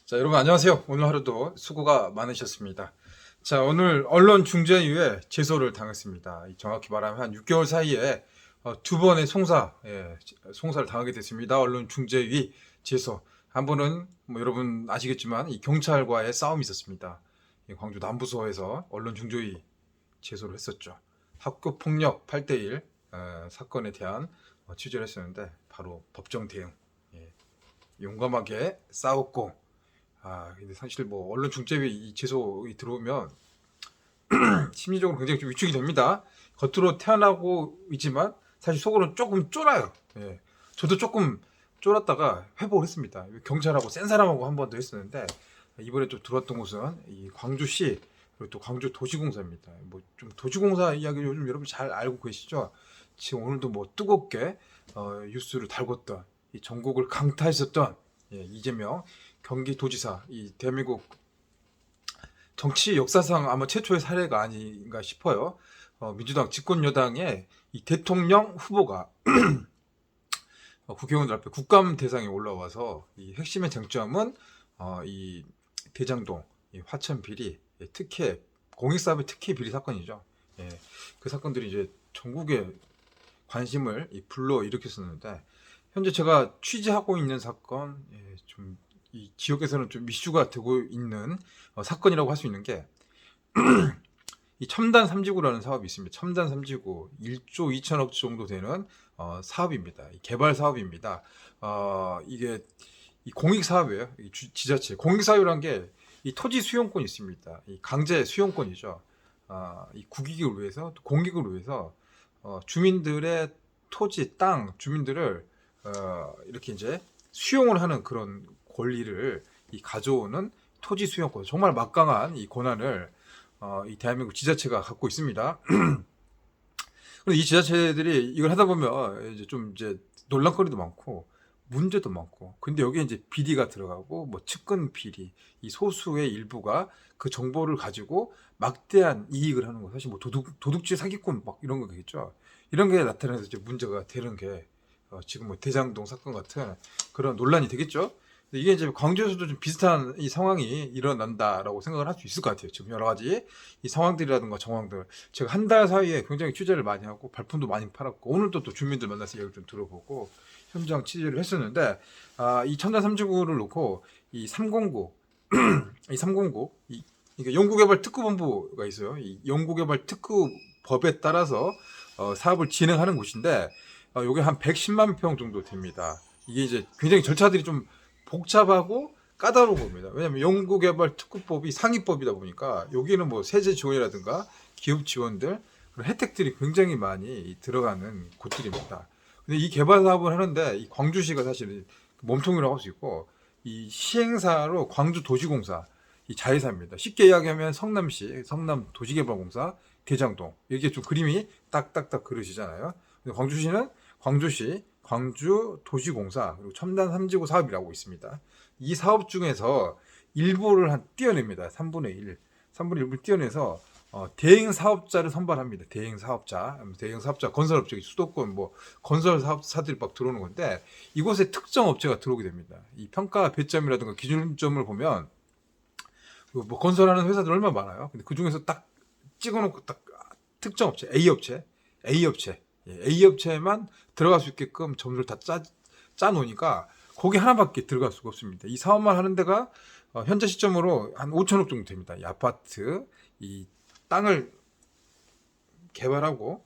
자, 여러분 안녕하세요. 오늘 하루도 수고가 많으셨습니다. 자, 오늘 언론중재위에 제소를 당했습니다. 정확히 말하면 한 6개월 사이에 두 번의 송사를 당하게 됐습니다. 언론중재위 제소. 한 번은 뭐 여러분 아시겠지만 이 경찰과의 싸움이 있었습니다. 광주 남부서에서 언론중재위 제소를 했었죠. 학교폭력 8대1 사건에 대한 취재를 했었는데 바로 법정 대응. 용감하게 싸웠고, 근데 사실 뭐 언론 중재위 이 제소가 들어오면 심리적으로 굉장히 좀 위축이 됩니다. 겉으로 태어나고 있지만 사실 속으로는 조금 쫄아요. 저도 조금 쫄았다가 회복을 했습니다. 경찰하고 센 사람하고 한 번 더 했었는데 이번에 또 들어왔던 곳은 이 광주시 그리고 또 광주 도시공사입니다. 뭐 좀 도시공사 이야기 요즘 여러분 잘 알고 계시죠? 지금 오늘도 뭐 뜨겁게 뉴스를 달궜던 이 전국을 강타했었던 이재명 경기도지사, 이 대한민국 정치 역사상 아마 최초의 사례가 아닌가 싶어요. 민주당 집권 여당의 이 대통령 후보가 국회의원들 앞에 국감 대상에 올라와서 이 핵심의 쟁점은 이 대장동, 이 화천 비리, 특혜 공익사업의 특혜 비리 사건이죠. 그 사건들이 이제 전국의 관심을 불러 일으켰었는데 현재 제가 취재하고 있는 사건, 좀 이 지역에서는 좀 이슈가 되고 있는 사건이라고 할 수 있는 게 이 첨단 삼지구라는 사업이 있습니다. 첨단 삼지구 1조 2천억 정도 되는 사업입니다. 개발 사업입니다. 이게 이 공익 사업이에요. 이 지자체 공익 사업이란 게 이 토지 수용권이 있습니다. 이 강제 수용권이죠. 이 국익을 위해서 또 공익을 위해서 주민들의 토지, 땅, 주민들을 이렇게 이제 수용을 하는 그런 권리를 이 가져오는 토지 수용권, 정말 막강한 이 권한을 이 대한민국 지자체가 갖고 있습니다. 그런데 이 지자체들이 이걸 하다 보면 이제 논란거리도 많고 문제도 많고, 근데 여기에 이제 비리가 들어가고 뭐 측근 비리, 이 소수의 일부가 그 정보를 가지고 막대한 이익을 하는 거, 사실 뭐 도둑질 사기꾼 막 이런 거겠죠. 이런 게 나타나서 이제 문제가 되는 게 지금 뭐 대장동 사건 같은 그런 논란이 되겠죠. 이게 이제 광주에서도 좀 비슷한 이 상황이 일어난다라고 생각을 할 수 있을 것 같아요. 지금 여러 가지 이 상황들이라든가 정황들, 제가 한 달 사이에 굉장히 취재를 많이 하고 발품도 많이 팔았고, 오늘도 또 주민들 만나서 얘기를 좀 들어보고 현장 취재를 했었는데, 이 첨단 삼지구를 놓고 이 309 이 309 이게 연구개발특구본부가 있어요. 이 연구개발특구법에 따라서 사업을 진행하는 곳인데, 요게 한 110만 평 정도 됩니다. 이게 이제 굉장히 절차들이 좀 복잡하고 까다로운 겁니다. 왜냐하면 연구개발특구법이 상위법이다 보니까 여기는 뭐 세제 지원이라든가 기업 지원들, 그런 혜택들이 굉장히 많이 들어가는 곳들입니다. 근데 이 개발 사업을 하는데 이 광주시가 사실 몸통이라고 할 수 있고, 이 시행사로 광주도시공사, 이 자회사입니다. 쉽게 이야기하면 성남시, 성남도시개발공사, 대장동, 이렇게 좀 그림이 딱딱딱 그려지잖아요. 근데 광주시는 광주시, 광주도시공사, 그리고 첨단 삼지구 사업이라고 있습니다. 이 사업 중에서 일부를 떼어냅니다. 3분의 1. 3분의 1을 떼어내서 대행 사업자를 선발합니다. 대행 사업자, 건설업체, 수도권 뭐 건설 사업사들이 막 들어오는 건데, 이곳에 특정 업체가 들어오게 됩니다. 이 평가 배점이라든가 기준점을 보면 뭐 건설하는 회사들 얼마나 많아요. 근데 그 중에서 딱 찍어놓고 딱 특정 업체, A 업체만 들어갈 수 있게끔 점수를 다 짜 놓으니까 거기 하나밖에 들어갈 수가 없습니다. 이 사업만 하는 데가 현재 시점으로 한 5천억 정도 됩니다. 이 아파트, 이 땅을 개발하고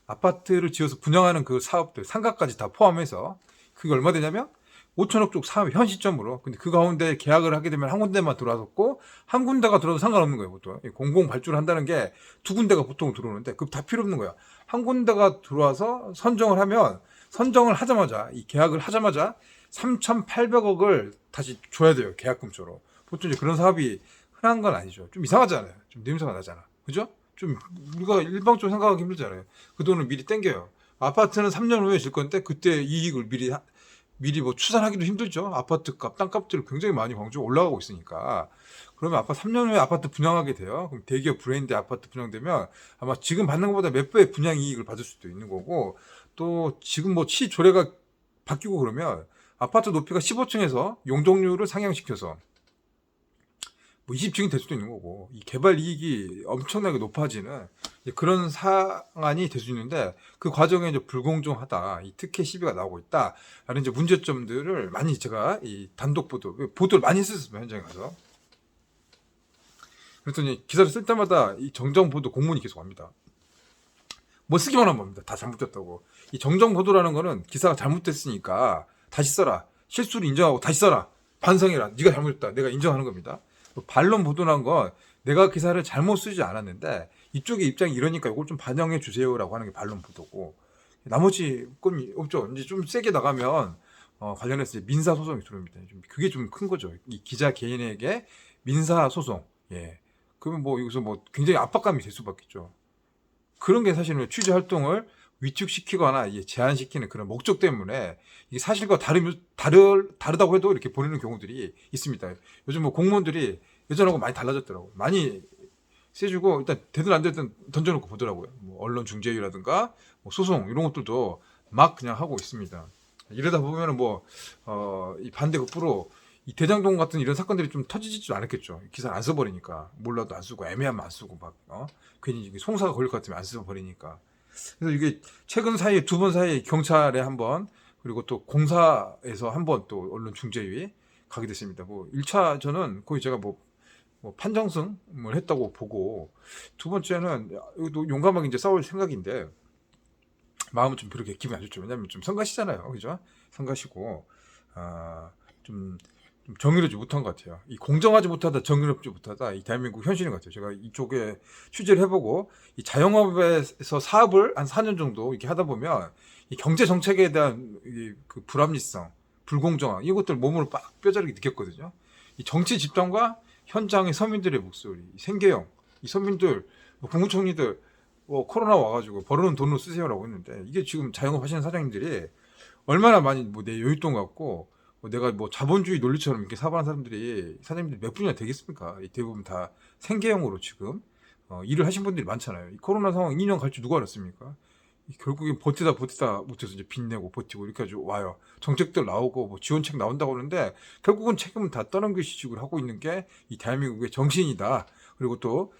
아파트를 지어서 분양하는 그 사업들, 상가까지 다 포함해서 그게 얼마 되냐면 5천억 쪽 사업이 현 시점으로. 근데 그 가운데 계약을 하게 되면 한 군데만 들어왔었고, 한 군데가 들어도 상관없는 거예요. 보통 공공 발주를 한다는 게 두 군데가 보통 들어오는데 그거 다 필요 없는 거야. 한 군데가 들어와서 선정을 하면, 선정을 하자마자, 이 계약을 하자마자 3,800억을 다시 줘야 돼요. 계약금처럼. 보통 이제 그런 사업이 흔한 건 아니죠. 좀 이상하잖아요. 좀 냄새가 나잖아. 그죠? 좀 우리가 일방적으로 생각하기 힘들잖아요. 그 돈을 미리 땡겨요. 아파트는 3년 후에 질 건데 그때 이익을 미리 뭐 추산하기도 힘들죠. 아파트 값, 땅값들이 굉장히 많이 광주가 올라가고 있으니까. 그러면 아빠 3년 후에 아파트 분양하게 돼요. 그럼 대기업 브랜드 아파트 분양되면 아마 지금 받는 것보다 몇 배의 분양 이익을 받을 수도 있는 거고, 또 지금 뭐 시조례가 바뀌고 그러면 아파트 높이가 15층에서 용적률을 상향시켜서 뭐 20층이 될 수도 있는 거고, 이 개발 이익이 엄청나게 높아지는 이제 그런 상황이 될 수 있는데, 그 과정에 이제 불공정하다, 이 특혜 시비가 나오고 있다라는 이제 문제점들을 많이 제가 이 단독 보도를 많이 했었습니다, 현장에 가서. 그랬더니 기사를 쓸 때마다 이 정정 보도 공문이 계속 옵니다. 뭐 쓰기만 하면 봅니다. 다 잘못됐다고. 이 정정 보도라는 거는 기사가 잘못됐으니까 다시 써라. 실수를 인정하고 다시 써라. 반성해라. 네가 잘못했다. 내가 인정하는 겁니다. 반론 보도란 건 내가 기사를 잘못 쓰지 않았는데 이쪽의 입장이 이러니까 이걸 좀 반영해 주세요라고 하는 게 반론 보도고, 나머지 건 없죠. 이제 좀 세게 나가면 관련해서 이제 민사 소송이 들어옵니다. 그게 좀 큰 거죠. 이 기자 개인에게 민사 소송. 예. 그러면 뭐 여기서 뭐 굉장히 압박감이 될 수밖에 없죠. 그런 게 사실은 취재 활동을 위축시키거나 제한시키는 그런 목적 때문에 이게 사실과 다르다고 해도 이렇게 보내는 경우들이 있습니다. 요즘 뭐 공무원들이 예전하고 많이 달라졌더라고요. 많이 세주고 일단 되든 안 되든 던져놓고 보더라고요. 뭐 언론 중재위라든가 뭐 소송 이런 것들도 막 그냥 하고 있습니다. 이러다 보면은 이 반대 극부로 이 대장동 같은 이런 사건들이 좀 터지지도 않았겠죠. 기사를 안 써버리니까. 몰라도 안 쓰고 애매하면 안 쓰고 괜히 송사가 걸릴 것 같으면 안 써버리니까. 그래서 이게 최근 사이에 2번 사이에 경찰에 한 번, 그리고 또 공사에서 한 번 또 언론 중재위 가게 됐습니다. 뭐 1차 저는 거의 제가 뭐 판정승을 했다고 보고, 두 번째는 이것도 용감하게 이제 싸울 생각인데 마음은 좀 그렇게 기분이 안 좋죠. 왜냐면 좀 성가시잖아요. 그죠? 성가시고 좀 정의롭지 못한 것 같아요. 이 공정하지 못하다, 정의롭지 못하다, 이 대한민국 현실인 것 같아요. 제가 이쪽에 취재를 해보고, 이 자영업에서 사업을 한 4년 정도 이렇게 하다 보면, 이 경제 정책에 대한 그 불합리성, 불공정함, 이것들 몸으로 빡 뼈저리게 느꼈거든요. 이 정치 집단과 현장의 서민들의 목소리, 이 생계형, 이 서민들, 국무총리들, 코로나 와가지고 벌어놓은 돈으로 쓰세요라고 했는데, 이게 지금 자영업 하시는 사장님들이 얼마나 많이 내 여윳돈 갖고, 내가 자본주의 논리처럼 이렇게 사업하는 사장님들이 몇 분이나 되겠습니까? 대부분 다 생계형으로 지금 일을 하신 분들이 많잖아요. 이 코로나 상황 2년 갈 줄 누가 알았습니까? 결국엔 버티다 못해서 이제 빚내고 버티고 이렇게 가지고 와요. 정책들 나오고 지원책 나온다고 그러는데 결국은 책임은 다 떠넘기시고 하고 있는 게 이 대한민국의 정신이다. 그리고 또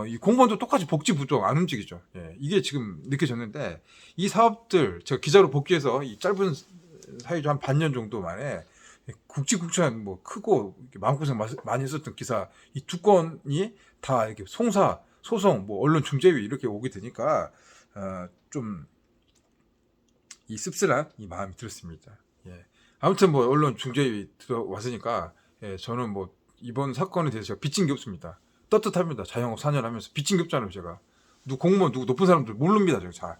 이 공무원도 똑같이 복지 부족 안 움직이죠. 예, 이게 지금 느껴졌는데, 이 사업들 제가 기자로 복귀해서 이 짧은 사이죠, 한 반년 정도 만에 굵직굵직한 크고 마음고생 많이 했었던 기사 이 2건이 다 이렇게 송사, 소송, 언론 중재위 이렇게 오게 되니까 좀 이 씁쓸한 이 마음이 들었습니다. 예. 아무튼 언론 중재위 들어왔으니까 저는 이번 사건에 대해서 제가 빚진 게 없습니다. 떳떳합니다. 자영업 4년 하면서 빚진 게 없잖아요. 제가 공무원 누구 높은 사람들 모릅니다. 제가 잘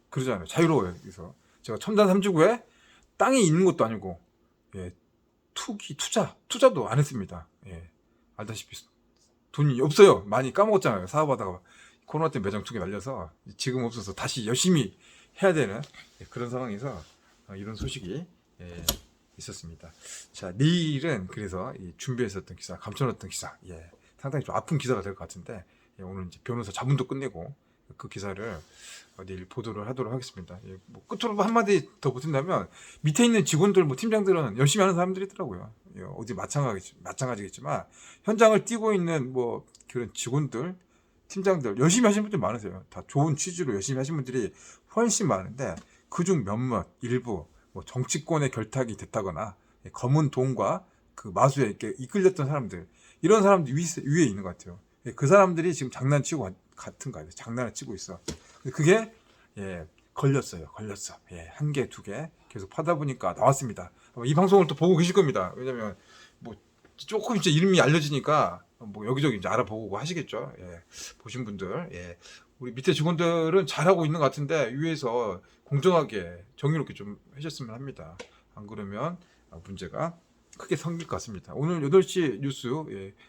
그러잖아요. 자유로워요. 그래서 제가 첨단 3지구에 땅이 있는 것도 아니고 투자도 안 했습니다. 알다시피 돈이 없어요. 많이 까먹었잖아요. 사업하다가 코로나 때문에 매장 2개 날려서 지금 없어서 다시 열심히 해야 되는 그런 상황에서 이런 소식이 있었습니다. 자, 내일은 그래서 준비했었던 기사, 감춰놨던 기사, 상당히 좀 아픈 기사가 될 것 같은데, 오늘 이제 변호사 자문도 끝내고 그 기사를 내일 보도를 하도록 하겠습니다. 끝으로 한마디 더 보탠다면, 밑에 있는 직원들, 팀장들은 열심히 하는 사람들이더라고요. 어디 마찬가지겠지만, 현장을 뛰고 있는 그런 직원들, 팀장들, 열심히 하시는 분들 많으세요. 다 좋은 취지로 열심히 하시는 분들이 훨씬 많은데, 그중 몇몇, 일부, 정치권의 결탁이 됐다거나, 검은 돈과 그 마수에 이렇게 이끌렸던 사람들, 이런 사람들 위에 있는 것 같아요. 그 사람들이 지금 장난치고 같은 거예요. 장난을 치고 있어. 그게 걸렸어. 1개, 2개 계속 파다 보니까 나왔습니다. 이 방송을 또 보고 계실 겁니다. 왜냐면 조금 이제 이름이 알려지니까 여기저기 이제 알아보고 하시겠죠. 보신 분들, 우리 밑에 직원들은 잘하고 있는 것 같은데 위에서 공정하게 정의롭게 좀 해줬으면 합니다. 안 그러면 문제가 크게 생길 것 같습니다. 오늘 8시 뉴스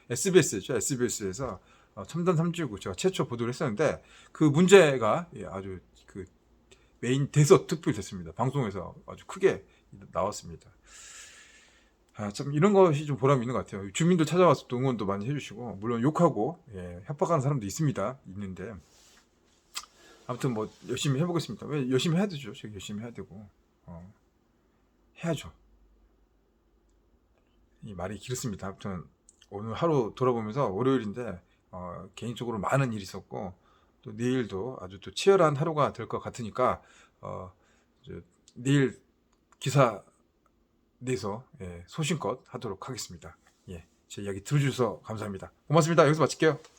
SBS죠. SBS에서 첨단 3지구 제가 최초 보도를 했었는데, 그 문제가 아주 그 메인 대서특필 됐습니다. 방송에서 아주 크게 나왔습니다. 참 이런 것이 좀 보람이 있는 것 같아요. 주민들 찾아와서 또 응원도 많이 해주시고, 물론 욕하고 협박하는 사람도 있는데, 아무튼 열심히 해보겠습니다. 왜 열심히 해야 되죠? 제가 열심히 해야 되고 해야죠. 이 말이 길었습니다. 아무튼 오늘 하루 돌아보면서 월요일인데 개인적으로 많은 일이 있었고 또 내일도 아주 또 치열한 하루가 될 것 같으니까 어, 이제 내일 기사 내서 소신껏 하도록 하겠습니다. 예, 제 이야기 들어주셔서 감사합니다. 고맙습니다. 여기서 마칠게요.